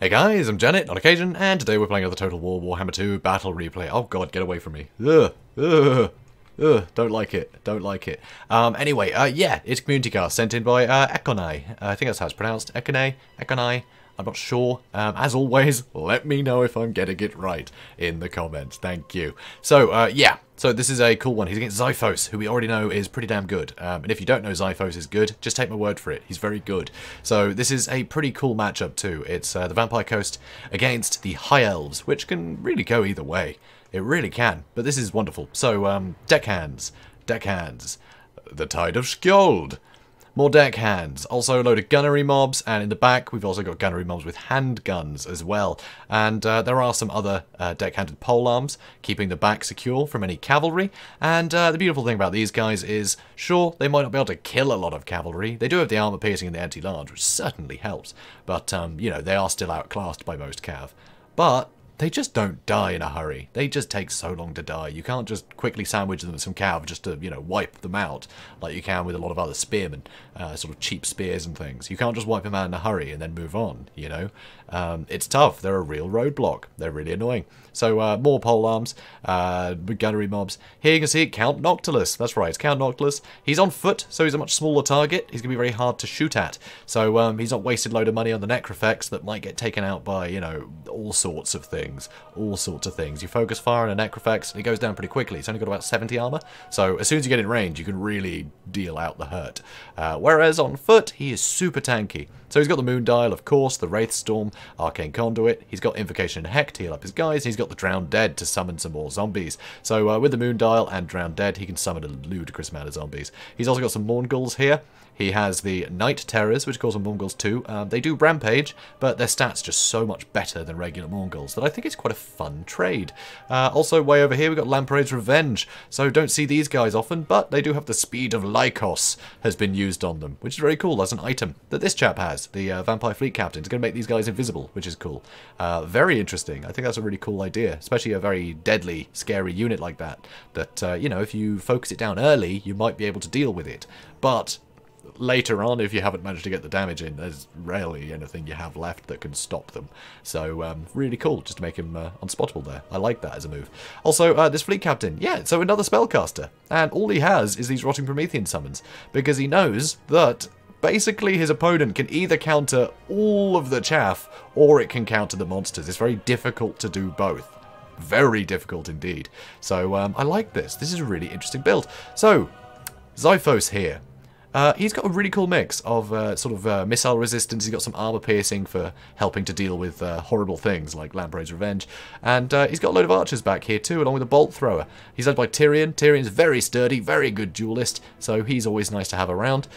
Hey guys, I'm JanetOnOccasion, and today we're playing another Total War Warhammer II Battle Replay. Oh god, get away from me. Don't like it. Don't like it. Anyway, yeah, it's community cast sent in by Ekonai. I think that's how it's pronounced. Ekonai. I'm not sure. As always, let me know if I'm getting it right in the comments. Thank you. So, yeah. So this is a cool one. He's against Xiphos, who we already know is pretty damn good. And if you don't know Xiphos is good, just take my word for it. He's very good. So this is a pretty cool matchup too. It's the Vampire Coast against the High Elves, which can really go either way. It really can. But this is wonderful. So, deck hands. The Tide of Skjold. More deck hands, also a load of gunnery mobs, and in the back we've also got gunnery mobs with handguns as well. And there are some other deck-handed polearms, keeping the back secure from any cavalry. And the beautiful thing about these guys is, sure, they might not be able to kill a lot of cavalry. They do have the armor piercing and the anti-large, which certainly helps. But, you know, they are still outclassed by most cav. But they just don't die in a hurry. They just take so long to die. You can't just quickly sandwich them with some cav just to, you know, wipe them out like you can with a lot of other spearmen, sort of cheap spears and things. You can't just wipe them out in a hurry and then move on, you know. It's tough. They're a real roadblock. They're really annoying. So, more polearms, gunnery mobs. Here you can see Count Noctilus. That's right, it's Count Noctilus. He's on foot, so he's a much smaller target. He's going to be very hard to shoot at. So, he's not wasted a load of money on the necrofex that might get taken out by, you know, all sorts of things. All sorts of things. You focus fire on a necrofex, and it goes down pretty quickly. It's only got about 70 armor, so as soon as you get in range, you can really deal out the hurt. Whereas on foot, he is super tanky. So he's got the Moon Dial, of course, the Wraith Storm, Arcane Conduit, he's got Invocation and Heck to heal up his guys, he's got the Drowned Dead to summon some more zombies. So with the Moon Dial and Drowned Dead, he can summon a ludicrous amount of zombies. He's also got some Mournguls here. He has the Night Terrors, which calls them Mournguls too. They do rampage, but their stats just so much better than regular Mournguls that I think it's quite a fun trade. Also, way over here, we've got Lamprey's Revenge. So don't see these guys often, but they do have the Speed of Lycos has been used on them, which is very cool as an item that this chap has. The Vampire Fleet Captain is going to make these guys invisible, which is cool. Very interesting. I think that's a really cool idea, especially a very deadly, scary unit like that. That, you know, if you focus it down early, you might be able to deal with it. But later on, if you haven't managed to get the damage in, there's rarely anything you have left that can stop them. So, really cool, just to make him unspottable there. I like that as a move. Also, this Fleet Captain, yeah, so another spellcaster. And all he has is these Rotting Promethean summons, because he knows that basically his opponent can either counter all of the chaff, or it can counter the monsters. It's very difficult to do both. Very difficult indeed. So, I like this. This is a really interesting build. So, Xiphos here. He's got a really cool mix of missile resistance. He's got some armor piercing for helping to deal with horrible things like Lamprey's Revenge. And he's got a load of archers back here too, along with a bolt thrower. He's led by Tyrion. Tyrion's very sturdy, very good duelist, so he's always nice to have around.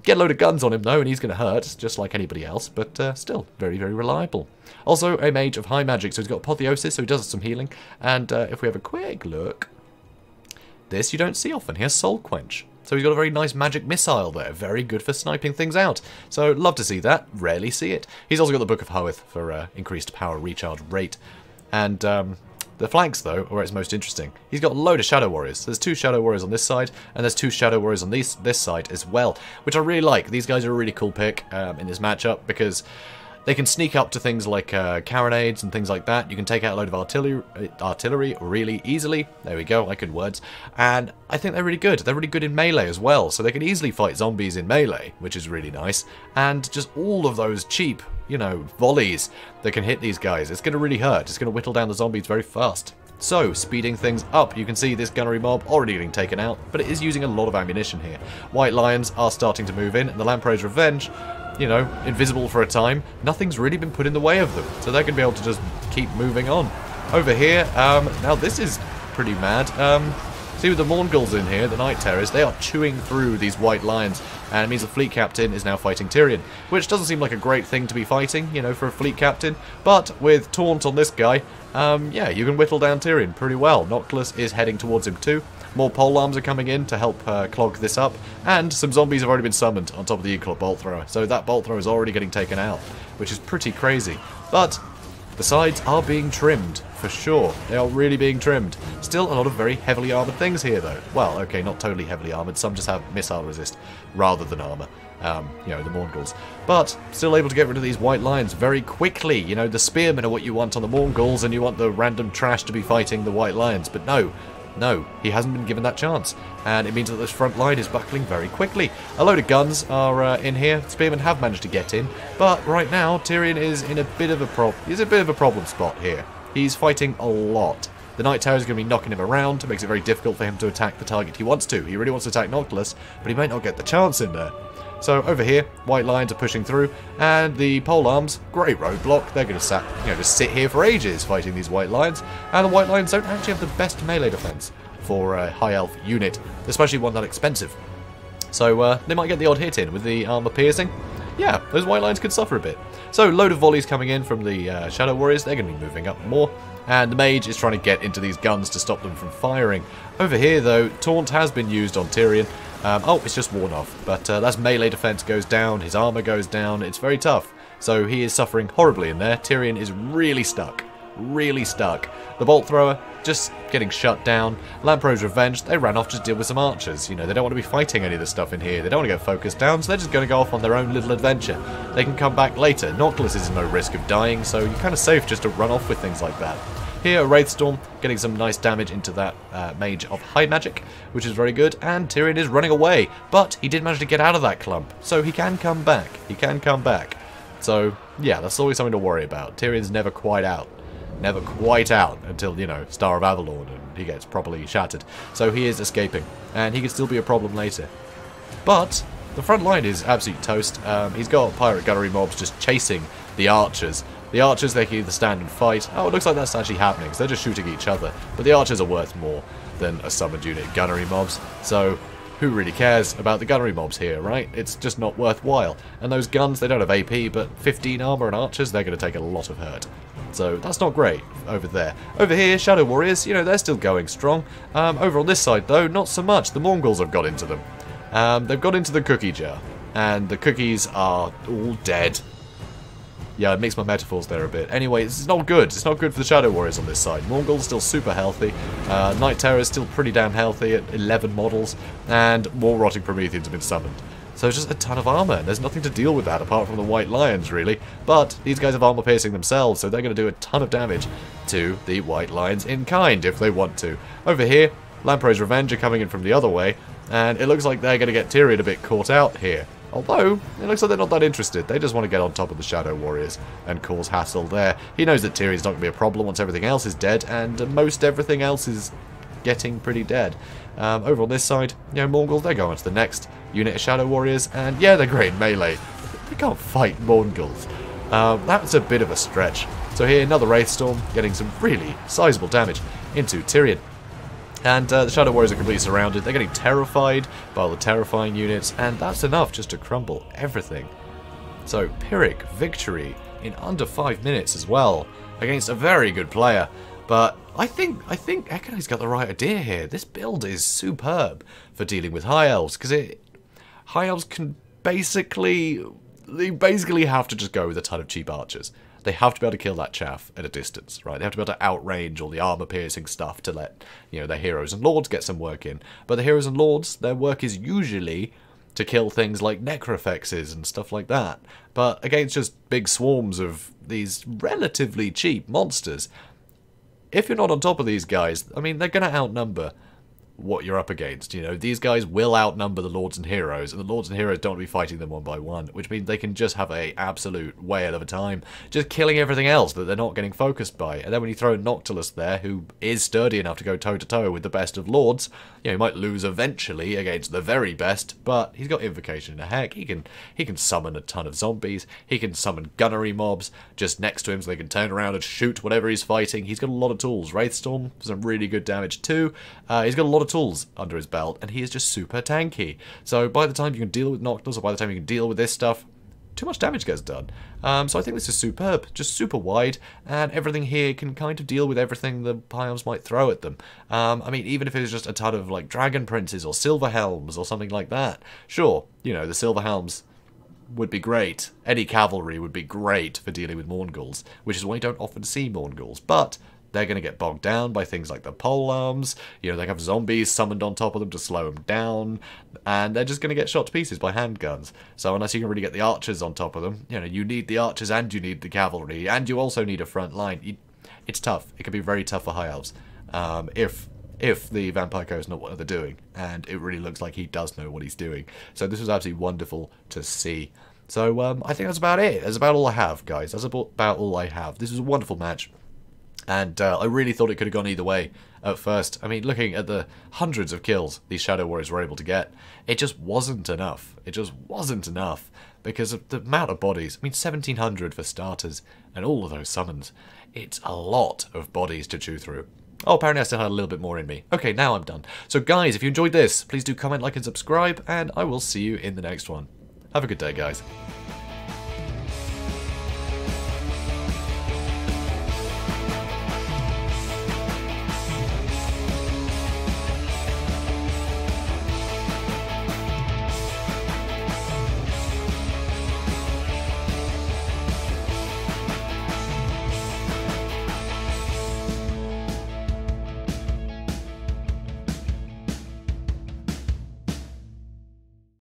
Get a load of guns on him though, and he's going to hurt, just like anybody else, but still, very, very reliable. Also, a mage of high magic, so he's got Apotheosis, so he does some healing. And if we have a quick look, this you don't see often. He has Soul Quench. So he's got a very nice magic missile there, very good for sniping things out. So love to see that, rarely see it. He's also got the Book of Hoeth for increased power recharge rate. And the flanks, though, are where it's most interesting. He's got a load of Shadow Warriors. There's 2 Shadow Warriors on this side, and there's 2 Shadow Warriors on this side as well, which I really like. These guys are a really cool pick in this matchup because they can sneak up to things like carronades and things like that. You can take out a load of artillery really easily. There we go, I could words. And I think they're really good. They're really good in melee as well, so they can easily fight zombies in melee, which is really nice. And just all of those cheap, you know, volleys that can hit these guys. It's going to really hurt. It's going to whittle down the zombies very fast. So, speeding things up, you can see this gunnery mob already getting taken out, but it is using a lot of ammunition here. White Lions are starting to move in, and the Lamprey's Revenge, you know, invisible for a time, nothing's really been put in the way of them, so they're going to be able to just keep moving on. Over here, now this is pretty mad. See with the Mournguls in here, the Night Terrors, they are chewing through these White Lions, and it means the Fleet Captain is now fighting Tyrion, which doesn't seem like a great thing to be fighting, you know, for a Fleet Captain, but with Taunt on this guy, yeah, you can whittle down Tyrion pretty well. Noctilus is heading towards him too. More polearms are coming in to help clog this up, and some zombies have already been summoned on top of the Eclot Bolt Thrower, so that Bolt Thrower is already getting taken out, which is pretty crazy. But The sides are being trimmed, for sure. They are really being trimmed. Still a lot of very heavily armoured things here, though. Well, okay, not totally heavily armoured. Some just have missile resist rather than armour. You know, the Mongols. But still able to get rid of these white lions very quickly. You know, the spearmen are what you want on the Mongols, and you want the random trash to be fighting the white lions. But no. No, he hasn't been given that chance, and it means that this front line is buckling very quickly. A load of guns are in here. Spearmen have managed to get in, but right now Tyrion is in a bit of a problem spot here. He's fighting a lot. The Knight Tower is going to be knocking him around. It makes it very difficult for him to attack the target he wants to. He really wants to attack Noctilus, but he might not get the chance in there. So over here, white lions are pushing through, and the polearms, great roadblock. They're going to just sit here for ages fighting these white lions, and the white lions don't actually have the best melee defense for a high elf unit, especially one that expensive. So they might get the odd hit in with the armor piercing. Yeah, those white lions could suffer a bit. So load of volleys coming in from the Shadow Warriors. They're going to be moving up more. And the mage is trying to get into these guns to stop them from firing. Over here, though, Taunt has been used on Tyrion. Oh, it's just worn off. But that's melee defense goes down, his armor goes down. It's very tough. So he is suffering horribly in there. Tyrion is really stuck. Really stuck. The bolt thrower just getting shut down. Lampro's Revenge, they ran off to deal with some archers. You know, they don't want to be fighting any of the stuff in here. They don't want to get focused down, so they're just going to go off on their own little adventure. They can come back later. Noctilus is no risk of dying, so you're kind of safe just to run off with things like that. Here, Wraithstorm getting some nice damage into that Mage of High Magic, which is very good, and Tyrion is running away, but he did manage to get out of that clump, so he can come back. He can come back. So, yeah, that's always something to worry about. Tyrion's never quite out. Never quite out until, you know, Star of Avalon and he gets properly shattered. So he is escaping, and he can still be a problem later. But the front line is absolute toast. He's got pirate gunnery mobs just chasing the archers. The archers, they can either stand and fight. Oh, it looks like that's actually happening, so they're just shooting each other. But the archers are worth more than a summoned unit gunnery mobs, so who really cares about the gunnery mobs here, right? It's just not worthwhile. And those guns, they don't have AP, but 15 armor and archers, they're going to take a lot of hurt. So that's not great over there. Over here, Shadow Warriors, you know, they're still going strong. Over on this side, though, not so much. The Mongols have got into them. They've got into the cookie jar, and the cookies are all dead. Yeah, it makes my metaphors there a bit. Anyway, it's not good. It's not good for the Shadow Warriors on this side. Mongols still super healthy. Night Terror is still pretty damn healthy at 11 models. And more Rotting Prometheans have been summoned. So it's just a ton of armor. There's nothing to deal with that apart from the White Lions, really. But these guys have armor piercing themselves, so they're going to do a ton of damage to the White Lions in kind, if they want to. Over here, Lampro's Revenge are coming in from the other way. And it looks like they're going to get Tyrion a bit caught out here. Although, it looks like they're not that interested. They just want to get on top of the Shadow Warriors and cause hassle there. He knows that Tyrion's not going to be a problem once everything else is dead, and most everything else is getting pretty dead. Over on this side, you know, Mongols, they're going to the next unit of Shadow Warriors, and yeah, they're great in melee. They can't fight Mongols. That's a bit of a stretch. So here, another Wraithstorm, getting some really sizable damage into Tyrion. And the Shadow Warriors are completely surrounded. They're getting terrified by all the terrifying units, and that's enough just to crumble everything. So, Pyrrhic victory in under 5 minutes as well, against a very good player. But I think Ekonai's got the right idea here. This build is superb for dealing with High Elves, because High Elves can basically have to just go with a ton of cheap archers. They have to be able to kill that chaff at a distance, right? They have to be able to outrange all the armor-piercing stuff to let, you know, their heroes and lords get some work in. But the heroes and lords, their work is usually to kill things like necrofexes and stuff like that. But against just big swarms of these relatively cheap monsters, if you're not on top of these guys, I mean, they're going to outnumber what you're up against. You know, these guys will outnumber the lords and heroes, and the lords and heroes don't want to be fighting them one by one, which means they can just have a absolute whale of a time just killing everything else that they're not getting focused by. And then when you throw Noctilus there, who is sturdy enough to go toe-to-toe with the best of lords, you know, he might lose eventually against the very best, but he's got Invocation in a heck. He can summon a ton of zombies, he can summon gunnery mobs just next to him so they can turn around and shoot whatever he's fighting. He's got a lot of tools. Wraithstorm, some really good damage too. He's got a lot of tools under his belt, and he is just super tanky. So by the time you can deal with Noctilus, or by the time you can deal with this stuff, too much damage gets done. So I think this is superb, just super wide, and everything here can kind of deal with everything the High Elves might throw at them. I mean, even if it was just a ton of like Dragon Princes or Silver Helms or something like that, sure, you know, the Silver Helms, would be great. Any cavalry would be great for dealing with Mournguls, which is why you don't often see Mournguls. But they're going to get bogged down by things like the polearms. You know, they have zombies summoned on top of them to slow them down, and they're just going to get shot to pieces by handguns. So unless you can really get the archers on top of them, you know, you need the archers and you need the cavalry, and you also need a front line. It's tough. It can be very tough for High Elves if the Vampire knows not what they're doing, and it really looks like he does know what he's doing. So this was absolutely wonderful to see. So I think that's about it. That's about all I have, guys. That's about all I have. This was a wonderful match. And I really thought it could have gone either way at first. I mean, looking at the hundreds of kills these Shadow Warriors were able to get, it just wasn't enough. It just wasn't enough because of the amount of bodies. I mean, 1,700 for starters, and all of those summons. It's a lot of bodies to chew through. Oh, apparently I still had a little bit more in me. Okay, now I'm done. So guys, if you enjoyed this, please do comment, like, and subscribe, and I will see you in the next one. Have a good day, guys.